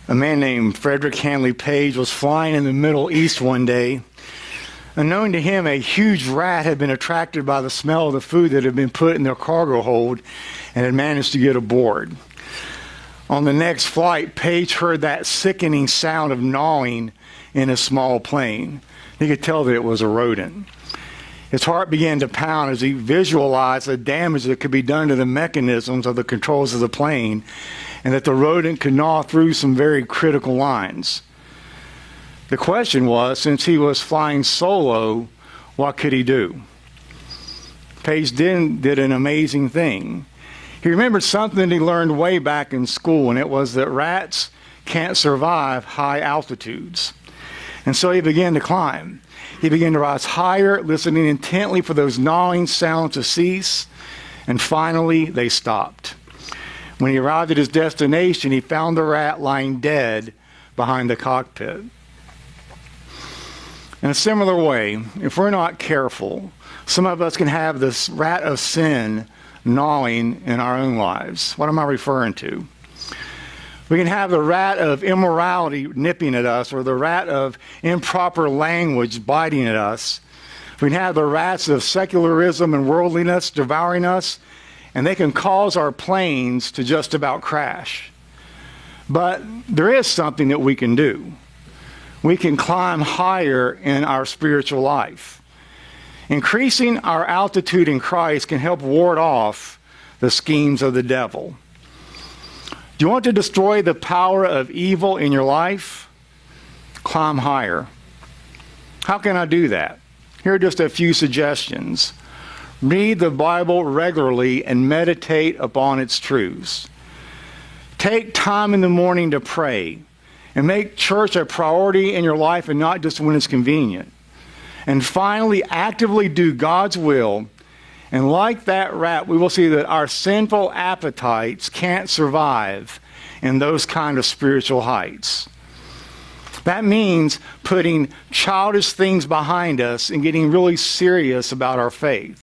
A man named Frederick Handley Page was flying in the Middle East one day. Unknown to him, a huge rat had been attracted by the smell of the food that had been put in their cargo hold and had managed to get aboard. On the next flight, Page heard that sickening sound of gnawing in a small plane. He could tell that it was a rodent. His heart began to pound as he visualized the damage that could be done to the mechanisms of the controls of the plane, and that the rodent could gnaw through some very critical lines. The question was, since he was flying solo, what could he do? Page did an amazing thing. He remembered something he learned way back in school, and it was that rats can't survive high altitudes. And so he began to climb. He began to rise higher, listening intently for those gnawing sounds to cease, and finally they stopped. When he arrived at his destination, he found the rat lying dead behind the cockpit. In a similar way, if we're not careful, some of us can have this rat of sin gnawing in our own lives. What am I referring to? We can have the rat of immorality nipping at us, or the rat of improper language biting at us. We can have the rats of secularism and worldliness devouring us, and they can cause our planes to just about crash. But there is something that we can do. We can climb higher in our spiritual life. Increasing our altitude in Christ can help ward off the schemes of the devil. Do you want to destroy the power of evil in your life? Climb higher. How can I do that? Here are just a few suggestions. Read the Bible regularly and meditate upon its truths. Take time in the morning to pray and make church a priority in your life and not just when it's convenient. And finally, actively do God's will. And like that rat, we will see that our sinful appetites can't survive in those kind of spiritual heights. That means putting childish things behind us and getting really serious about our faith.